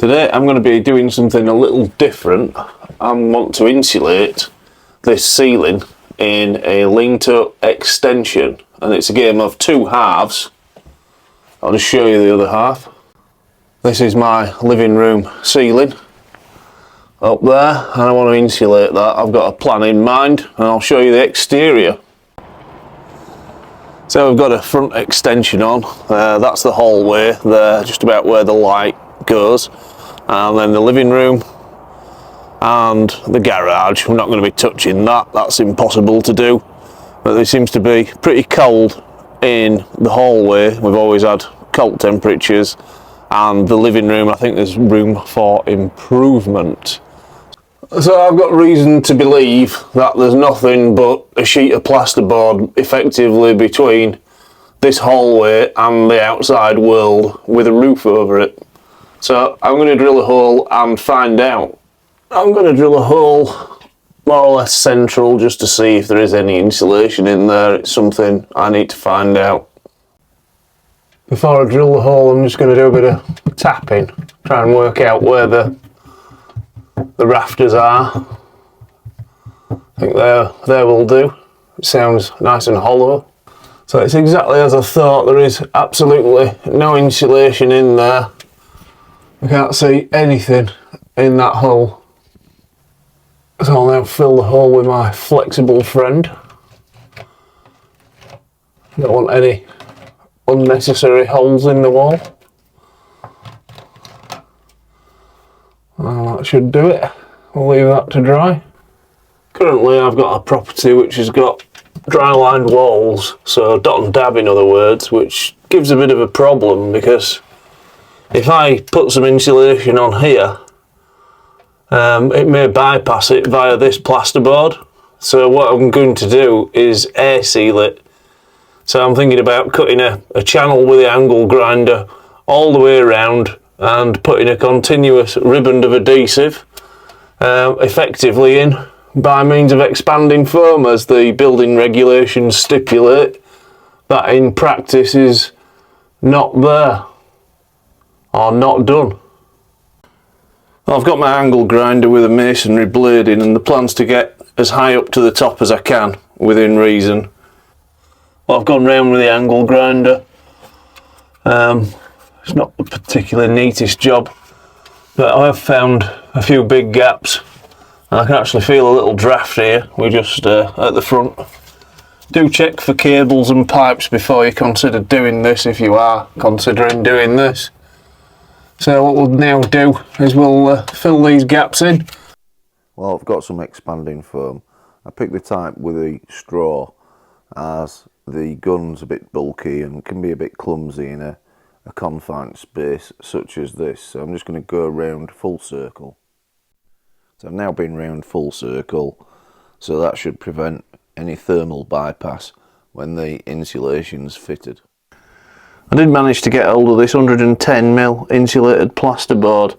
Today I'm going to be doing something a little different. I want to insulate this ceiling in a lean-to extension, and it's a game of two halves. I'll just show you the other half. This is my living room ceiling up there, and I want to insulate that. I've got a plan in mind, and I'll show you the exterior. So we've got a front extension on, that's the hallway there, just about where the light goes, and then the living room and the garage. We're not going to be touching that, that's impossible to do, but it seems to be pretty cold in the hallway. We've always had cold temperatures, and the living room, I think there's room for improvement. So I've got reason to believe that there's nothing but a sheet of plasterboard effectively between this hallway and the outside world with a roof over it. So I'm going to drill a hole and find out. I'm going to drill a hole more or less central just to see if there is any insulation in there. It's something I need to find out. Before I drill the hole, I'm just going to do a bit of tapping, try and work out where the rafters are. I think there will do. It sounds nice and hollow. So it's exactly as I thought. There is absolutely no insulation in there. I can't see anything in that hole. So I'll now fill the hole with my flexible friend. Don't want any unnecessary holes in the wall. Well, that should do it. We'll leave that to dry. Currently I've got a property which has got dry-lined walls, so dot and dab in other words, which gives a bit of a problem because if I put some insulation on here, it may bypass it via this plasterboard. So what I'm going to do is air seal it. So I'm thinking about cutting a channel with the angle grinder all the way around and putting a continuous ribbon of adhesive effectively in by means of expanding foam, as the building regulations stipulate. That in practice is not there or not done. I've got my angle grinder with a masonry blade in, and the plan's to get as high up to the top as I can within reason. Well, I've gone round with the angle grinder. It's not the particularly neatest job, but I have found a few big gaps, and I can actually feel a little draft here. We're just at the front. Do check for cables and pipes before you consider doing this, if you are considering doing this. So what we'll now do is we'll fill these gaps in. Well, I've got some expanding foam. I picked the type with the straw, as the gun's a bit bulky and can be a bit clumsy in a confined space such as this. So I'm just going to go around full circle. So I've now been round full circle, so that should prevent any thermal bypass when the insulation's fitted. I did manage to get hold of this 110mm insulated plasterboard,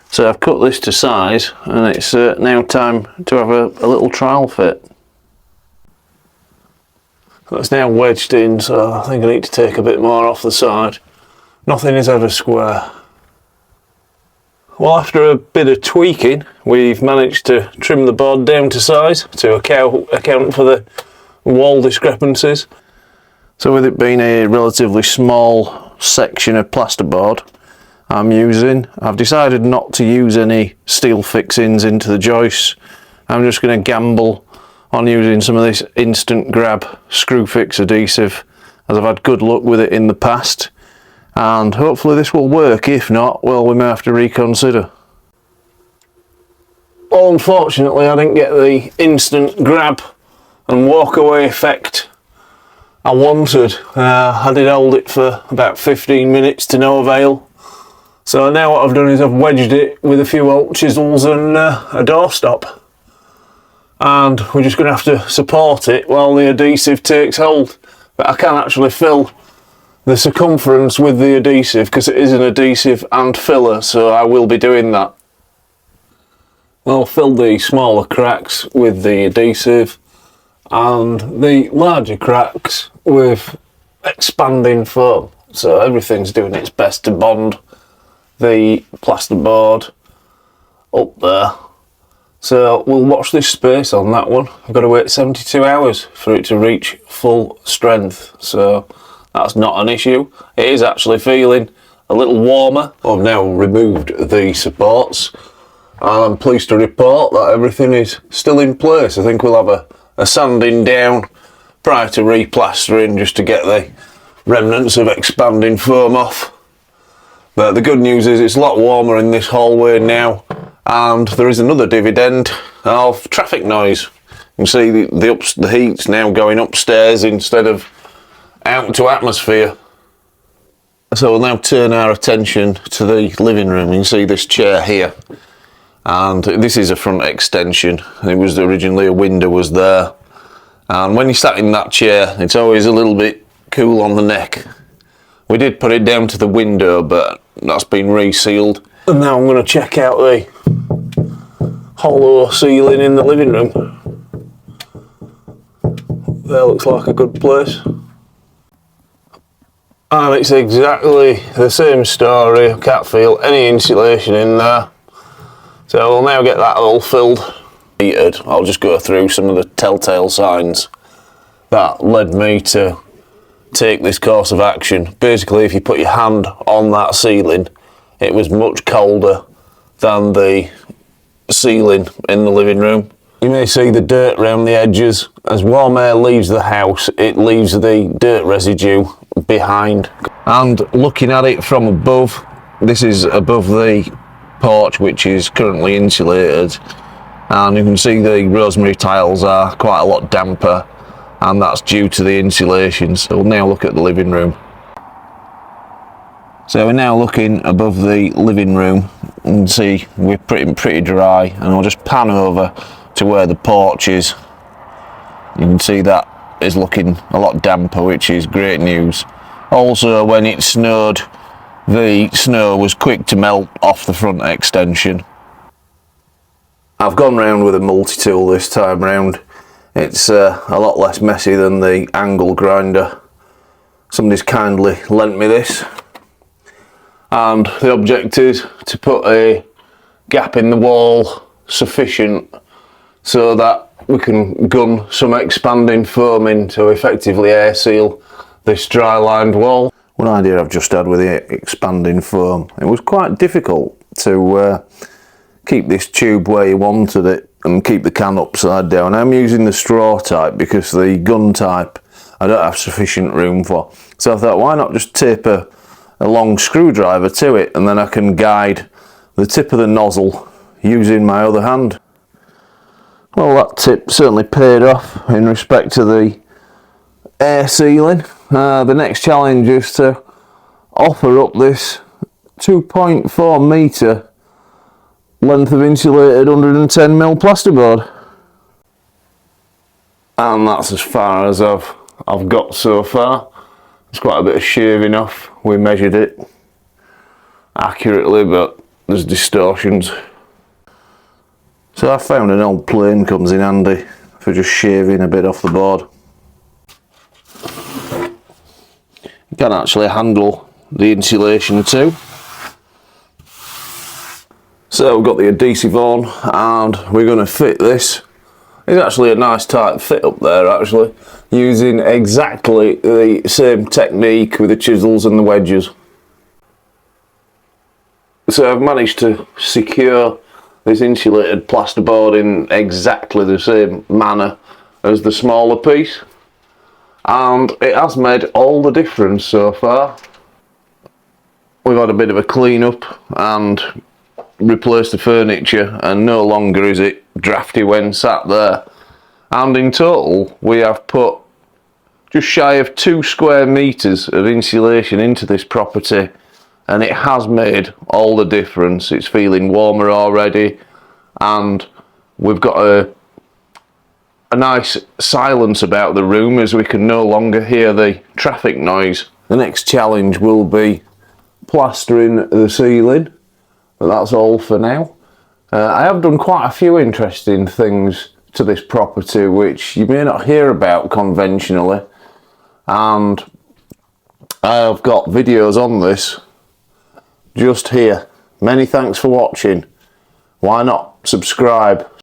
so I've cut this to size, and it's now time to have a little trial fit. That's now wedged in, so I think I need to take a bit more off the side. Nothing is ever square. Well, after a bit of tweaking, we've managed to trim the board down to size to account for the wall discrepancies. So with it being a relatively small section of plasterboard I'm using, I've decided not to use any steel fixings into the joists. I'm just going to gamble on using some of this instant grab screw fix adhesive, as I've had good luck with it in the past, and hopefully this will work. If not, well, we may have to reconsider. Well, unfortunately I didn't get the instant grab and walk away effect I wanted. I did hold it for about 15 minutes to no avail. So now what I've done is I've wedged it with a few old chisels and a doorstop. And we're just going to have to support it while the adhesive takes hold. But I can actually fill the circumference with the adhesive because it is an adhesive and filler, so I will be doing that. I'll fill the smaller cracks with the adhesive and the larger cracks with expanding foam. So everything's doing its best to bond the plasterboard up there. So we'll watch this space on that one. I've got to wait 72 hours for it to reach full strength, so that's not an issue. It is actually feeling a little warmer. I've now removed the supports and I'm pleased to report that everything is still in place. I think we'll have a sanding down prior to replastering just to get the remnants of expanding foam off. But the good news is it's a lot warmer in this hallway now, and there is another dividend of traffic noise. You can see the heat's now going upstairs instead of out to atmosphere. So we'll now turn our attention to the living room. You can see this chair here, and this is a front extension. It was originally a window was there, and when you sat in that chair it's always a little bit cool on the neck. We did put it down to the window, but that's been resealed. And now I'm going to check out the hollow ceiling in the living room. That looks like a good place. And it's exactly the same story. I can't feel any insulation in there. So we'll now get that all filled. I'll just go through some of the telltale signs that led me to take this course of action. Basically, if you put your hand on that ceiling, it was much colder than the ceiling in the living room. You may see the dirt around the edges. As warm air leaves the house, it leaves the dirt residue behind. And looking at it from above, this is above the porch, which is currently insulated, and you can see the rosemary tiles are quite a lot damper, and that's due to the insulation. So we'll now look at the living room. So we're now looking above the living room and see we're pretty dry, and I'll just pan over to where the porch is. You can see that is looking a lot damper, which is great news. Also, when it snowed, the snow was quick to melt off the front extension. I've gone round with a multi-tool this time round. It's a lot less messy than the angle grinder. Somebody's kindly lent me this, and the object is to put a gap in the wall sufficient so that we can gun some expanding foam in to effectively air seal this dry lined wall. One idea I've just had with the expanding foam, it was quite difficult to keep this tube where you wanted it and keep the can upside down. I'm using the straw type because the gun type I don't have sufficient room for. So I thought, why not just tape a long screwdriver to it, and then I can guide the tip of the nozzle using my other hand. Well, that tip certainly paid off in respect to the air sealing. The next challenge is to offer up this 2.4 metre length of insulated 110mm plasterboard. And that's as far as I've got so far. There's quite a bit of shaving off. We measured it accurately, but there's distortions. So I found an old plane comes in handy for just shaving a bit off the board. You can actually handle the insulation too. So we've got the adhesive on, and we're going to fit this. It's actually a nice tight fit up there actually, using exactly the same technique with the chisels and the wedges. So I've managed to secure this insulated plasterboard in exactly the same manner as the smaller piece, and it has made all the difference so far. We've had a bit of a clean up and replaced the furniture, and no longer is it drafty when sat there. And in total we have put just shy of 2 square metres of insulation into this property, and it has made all the difference. It's feeling warmer already, and we've got a nice silence about the room as we can no longer hear the traffic noise. The next challenge will be plastering the ceiling, but that's all for now. I have done quite a few interesting things to this property which you may not hear about conventionally, and I have got videos on this just here. Many thanks for watching. Why not subscribe?